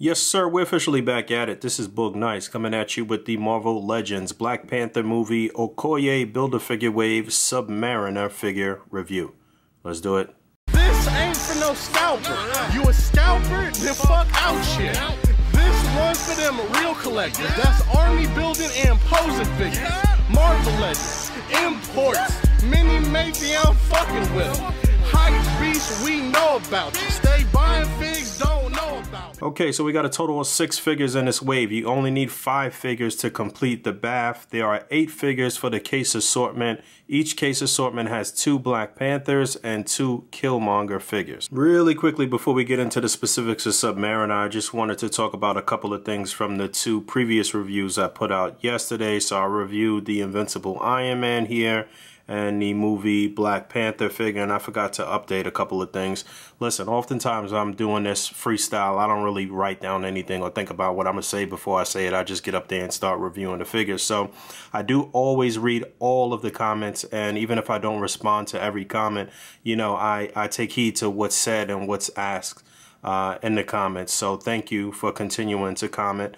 Yes, sir, we're officially back at it. This is Boog Nice coming at you with the Marvel Legends Black Panther movie Okoye Build-A-Figure Wave Submariner figure review. Let's do it. This ain't for no scalper. You a scalper? Then fuck out shit. This one's for them real collectors. That's army building and posing figures. Marvel Legends, imports, mini matey I'm fucking with. Hype beast we know about. You stay buying figs, don't know about. Okay, so we got a total of 6 figures in this wave. You only need 5 figures to complete the BAF. There are 8 figures for the case assortment. Each case assortment has 2 Black Panthers and 2 Killmonger figures. Really quickly before we get into the specifics of Submariner, I just wanted to talk about a couple of things from the 2 previous reviews I put out yesterday. So I reviewed the Invincible Iron Man here and the movie Black Panther figure, and I forgot to update a couple of things. Listen, oftentimes I'm doing this freestyle. I don't really write down anything or think about what I'm gonna say before I say it. I just get up there and start reviewing the figures. So I do always read all of the comments, and even if I don't respond to every comment, you know, I take heed to what's said and what's asked in the comments. So thank you for continuing to comment.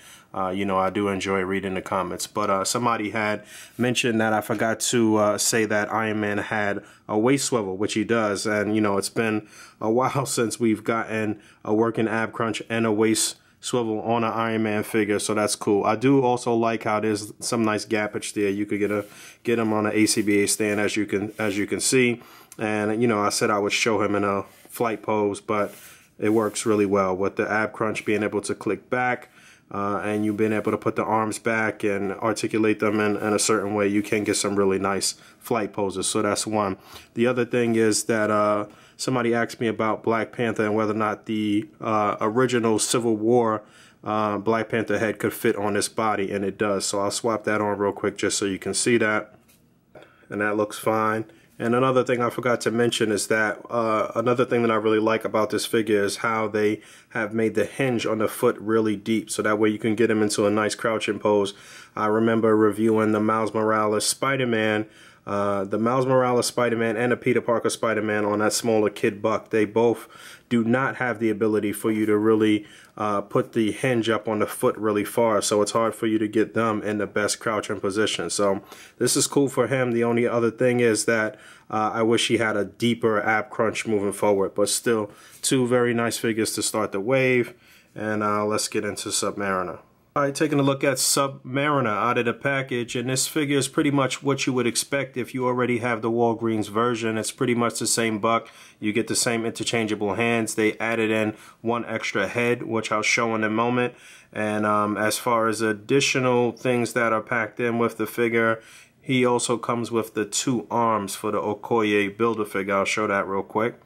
You know, I do enjoy reading the comments, but somebody had mentioned that I forgot to say that Iron Man had a waist swivel, which he does. And, you know, it's been a while since we've gotten a working ab crunch and a waist swivel on an Iron Man figure, so that's cool. I do also like how there's some nice gappage there. You could get him on an A.C.B.A stand, as you can see. And, you know, I said I would show him in a flight pose, but it works really well with the ab crunch being able to click back. And you've been able to put the arms back and articulate them in a certain way. You can get some really nice flight poses, so that's one. The other thing is that somebody asked me about Black Panther and whether or not the original Civil War Black Panther head could fit on this body, and it does. So I'll swap that on real quick just so you can see that, and that looks fine. And another thing I forgot to mention is that another thing that I really like about this figure is how they have made the hinge on the foot really deep, so that way you can get him into a nice crouching pose. I remember reviewing the Miles Morales Spider-Man, and the Peter Parker Spider-Man on that smaller kid buck. They both do not have the ability for you to really put the hinge up on the foot really far, so it's hard for you to get them in the best crouching position. So this is cool for him. The only other thing is that I wish he had a deeper ab crunch moving forward, but still 2 very nice figures to start the wave. And let's get into Submariner. Alright, taking a look at Submariner out of the package, and this figure is pretty much what you would expect if you already have the Walgreens version. It's pretty much the same buck. You get the same interchangeable hands. They added in 1 extra head, which I'll show in a moment. And as far as additional things that are packed in with the figure, he also comes with the 2 arms for the Okoye Build-A-Figure. I'll show that real quick.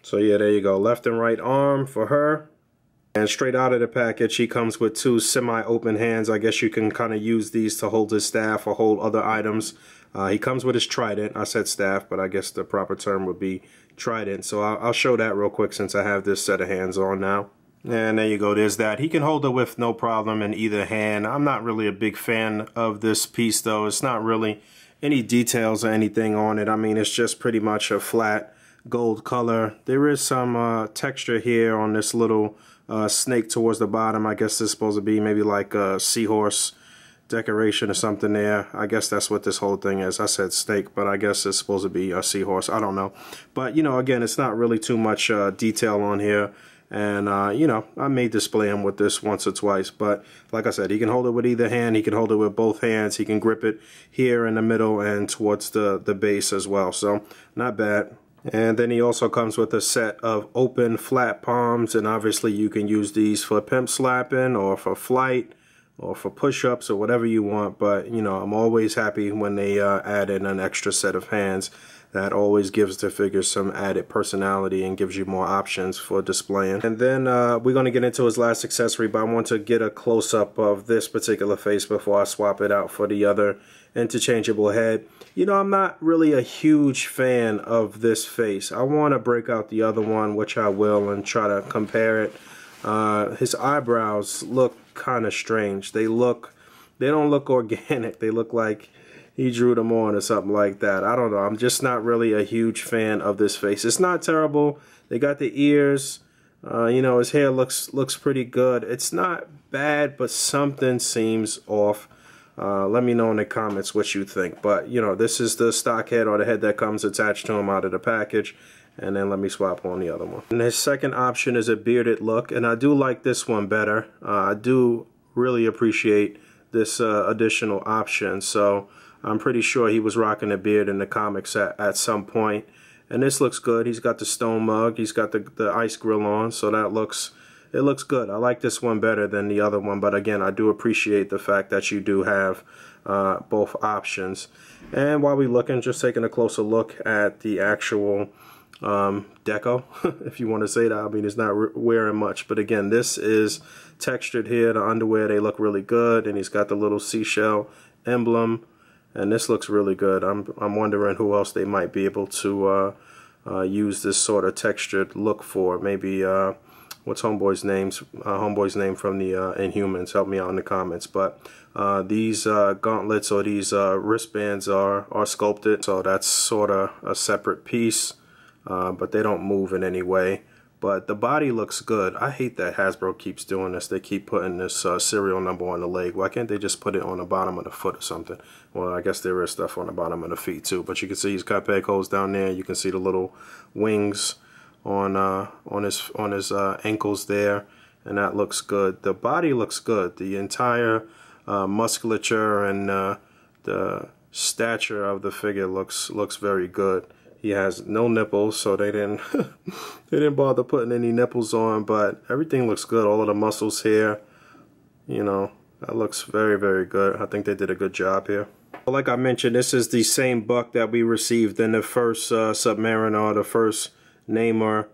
So yeah, there you go. Left and right arm for her. And straight out of the package, he comes with 2 semi-open hands. I guess you can kind of use these to hold his staff or hold other items. He comes with his trident. I said staff, but I guess the proper term would be trident. So I'll show that real quick since I have this set of hands on now. And there you go, there's that. He can hold it with no problem in either hand. I'm not really a big fan of this piece though. It's not really any details or anything on it. I mean, it's just pretty much a flat gold color. There is some texture here on this little snake towards the bottom. I guess this is supposed to be maybe like a seahorse decoration or something there. I guess that's what this whole thing is. I said snake, but I guess it's supposed to be a seahorse. I don't know. But, you know, again, it's not really too much detail on here. And, you know, I may display him with this once or twice. But like I said, he can hold it with either hand. He can hold it with both hands. He can grip it here in the middle and towards the base as well. So not bad. And then he also comes with a set of open flat palms. And obviously you can use these for pimp slapping or for flight or for push-ups or whatever you want. But, you know, I'm always happy when they add in an extra set of hands. That always gives the figure some added personality and gives you more options for displaying. And then we're going to get into his last accessory, but I want to get a close-up of this particular face before I swap it out for the other interchangeable head. You know, I'm not really a huge fan of this face. I want to break out the other one, which I will, and try to compare it. His eyebrows look kind of strange. They don't look organic. They look like he drew them on or something like that. I don't know. I'm just not really a huge fan of this face. It's not terrible. They got the ears. You know, his hair looks pretty good. It's not bad, but something seems off. Let me know in the comments what you think. But, you know, this is the stock head, or the head that comes attached to him out of the package. And then let me swap on the other one. And his second option is a bearded look, and I do like this one better. I do really appreciate this additional option. So I'm pretty sure he was rocking a beard in the comics at some point. And this looks good. He's got the stone mug. He's got the ice grill on, so it looks good. I like this one better than the other one, but again, I do appreciate the fact that you do have both options. And while we're looking, just taking a closer look at the actual deco, if you want to say that. I mean, it's not wearing much, but again, this is textured here. The underwear, they look really good, and he's got the little seashell emblem, and this looks really good. I'm wondering who else they might be able to use this sort of textured look for. Maybe what's Homeboy's name from the Inhumans? Help me out in the comments. But these gauntlets, or these wristbands are sculpted, so that's sort of a separate piece. But they don't move in any way. But the body looks good. I hate that Hasbro keeps doing this. They keep putting this serial number on the leg. Why can't they just put it on the bottom of the foot or something? Well, I guess there is stuff on the bottom of the feet too. But you can see he's got peg holes down there. You can see the little wings on his ankles there, and that looks good. The body looks good. The entire musculature and the stature of the figure looks very good. He has no nipples, so they didn't they didn't bother putting any nipples on, but everything looks good. All of the muscles here, you know, that looks very, very good. I think they did a good job here. Like I mentioned, this is the same buck that we received in the first Submariner, the first Namor,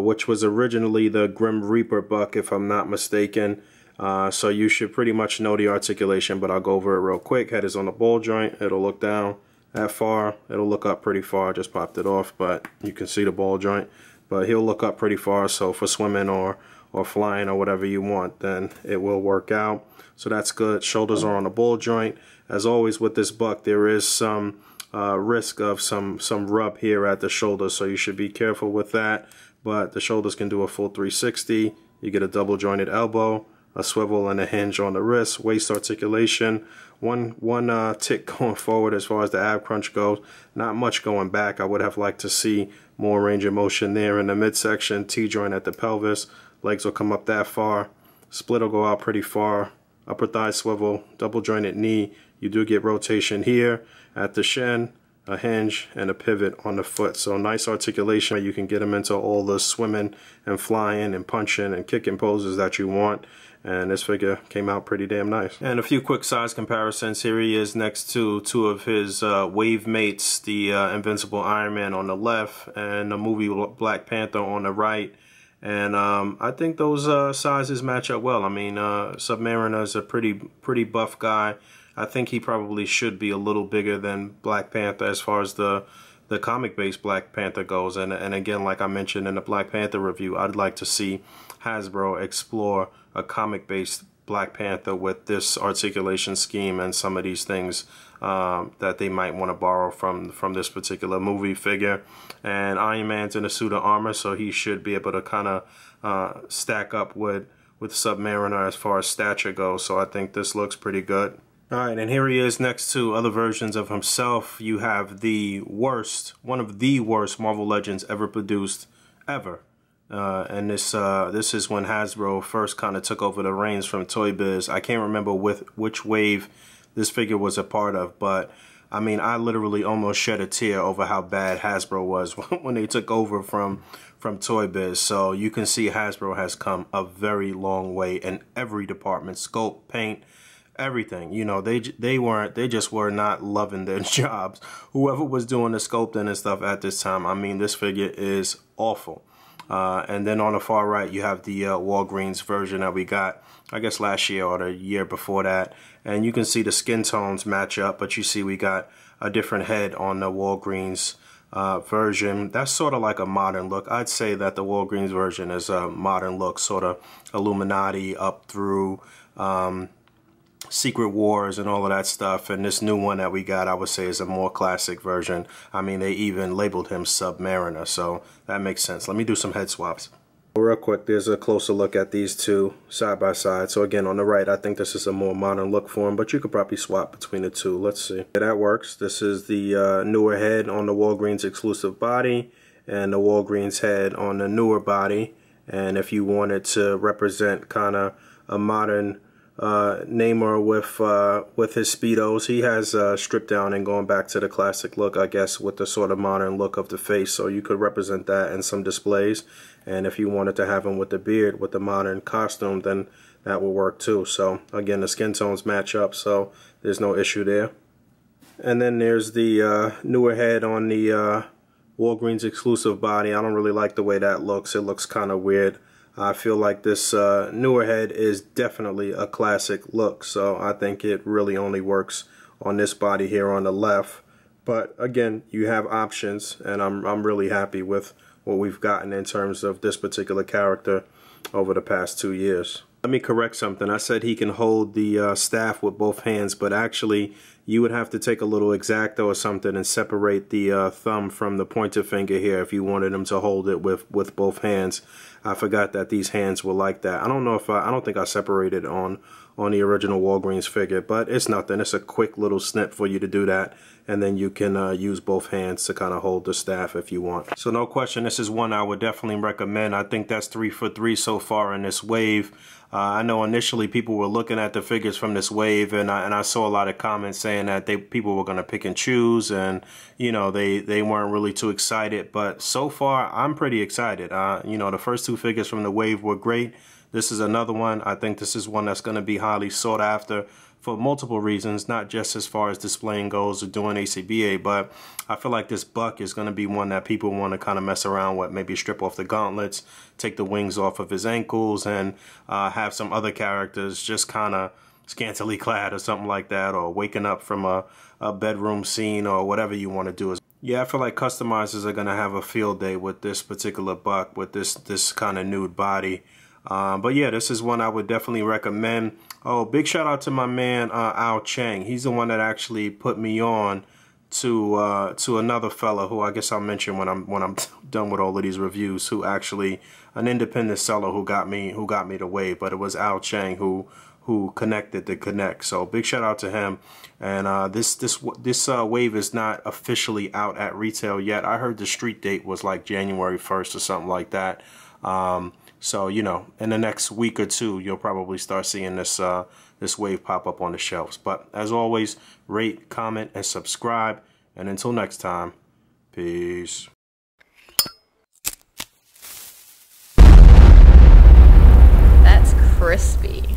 which was originally the Grim Reaper buck, if I'm not mistaken. So you should pretty much know the articulation, but I'll go over it real quick. Head is on the ball joint. It'll look down that far. It'll look up pretty far. I just popped it off, but you can see the ball joint. But he'll look up pretty far, so for swimming or flying or whatever you want, then it will work out. So that's good. Shoulders are on the ball joint. As always with this buck, there is some risk of some rub here at the shoulder, so you should be careful with that. But the shoulders can do a full 360. You get a double jointed elbow, a swivel and a hinge on the wrist, waist articulation, one tick going forward as far as the ab crunch goes, not much going back. I would have liked to see more range of motion there in the midsection. T-joint at the pelvis, legs will come up that far, split will go out pretty far, upper thigh swivel, double jointed knee. You do get rotation here at the shin, a hinge, and a pivot on the foot. So nice articulation. You can get them into all the swimming and flying and punching and kicking poses that you want. And this figure came out pretty damn nice. And a few quick size comparisons. Here he is next to two of his wave mates, the Invincible Iron Man on the left and the movie Black Panther on the right. And I think those sizes match up well. I mean, Submariner is a pretty buff guy. I think he probably should be a little bigger than Black Panther as far as the comic-based Black Panther goes. And again, like I mentioned in the Black Panther review, I'd like to see Hasbro explore a comic-based Black Panther with this articulation scheme and some of these things that they might want to borrow from this particular movie figure. And Iron Man's in a suit of armor, so he should be able to kind of stack up with Submariner as far as stature goes. So I think this looks pretty good. Alright, and here he is next to other versions of himself. You have the worst, one of the worst Marvel Legends ever produced, ever. And this is when Hasbro first kind of took over the reins from Toy Biz. I can't remember which wave this figure was a part of, but I mean, I literally almost shed a tear over how bad Hasbro was when they took over from Toy Biz. So you can see Hasbro has come a very long way in every department, sculpt, paint, everything. You know, they just were not loving their jobs. Whoever was doing the sculpting and stuff at this time, I mean, this figure is awful. And then on the far right, you have the Walgreens version that we got, I guess, last year or the year before that. And you can see the skin tones match up, but you see we got a different head on the Walgreens version. That's sort of like a modern look. I'd say that the Walgreens version is a modern look, sort of Illuminati up through Secret Wars and all of that stuff. And this new one that we got, I would say, is a more classic version. I mean, they even labeled him Submariner, so that makes sense. Let me do some head swaps. Real quick, there's a closer look at these two side by side. So again, on the right, I think this is a more modern look for him, but you could probably swap between the two. Let's see. Yeah, that works. This is the newer head on the Walgreens exclusive body and the Walgreens head on the newer body. And if you wanted to represent kind of a modern Namor with his Speedos, he has stripped down and going back to the classic look, I guess, with the sort of modern look of the face. So you could represent that in some displays. And if you wanted to have him with the beard, with the modern costume, then that will work too. So again, the skin tones match up, so there's no issue there. And then there's the newer head on the Walgreens exclusive body. I don't really like the way that looks. It looks kind of weird. I feel like this newer head is definitely a classic look, so I think it really only works on this body here on the left. But again, you have options, and I'm really happy with what we've gotten in terms of this particular character over the past 2 years. Let me correct something. I said he can hold the staff with both hands, but actually you would have to take a little X-Acto or something and separate the thumb from the pointer finger here if you wanted him to hold it with both hands. I forgot that these hands were like that. I don't know if I don't think I separated on the original Walgreens figure, but it's nothing. It's a quick little snip for you to do that, and then you can use both hands to kind of hold the staff if you want. So no question, this is one I would definitely recommend. I think that's 3 for 3 so far in this wave. I know initially people were looking at the figures from this wave, and I saw a lot of comments saying that people were going to pick and choose, and you know they weren't really too excited. But so far, I'm pretty excited. You know, the first 2 figures from the wave were great. This is another one. I think this is one that's going to be highly sought after for multiple reasons, not just as far as displaying goes or doing A.C.B.A, but I feel like this Buck is going to be one that people want to kind of mess around with, maybe strip off the gauntlets, take the wings off of his ankles, and have some other characters just kind of scantily clad or something like that, or waking up from a bedroom scene or whatever you want to do. Yeah, I feel like customizers are going to have a field day with this particular Buck, with this kind of nude body. But yeah, this is one I would definitely recommend. Oh, big shout out to my man Al Chang. He's the one that actually put me on to another fella who I guess I'll mention when I'm done with all of these reviews. Who actually an independent seller who got me the wave, but it was Al Chang who connected the connect. So big shout out to him. And this wave is not officially out at retail yet. I heard the street date was like January 1st or something like that. So, you know, in the next week or two, you'll probably start seeing this this wave pop up on the shelves. But as always, rate, comment, and subscribe. And until next time, peace. That's crispy.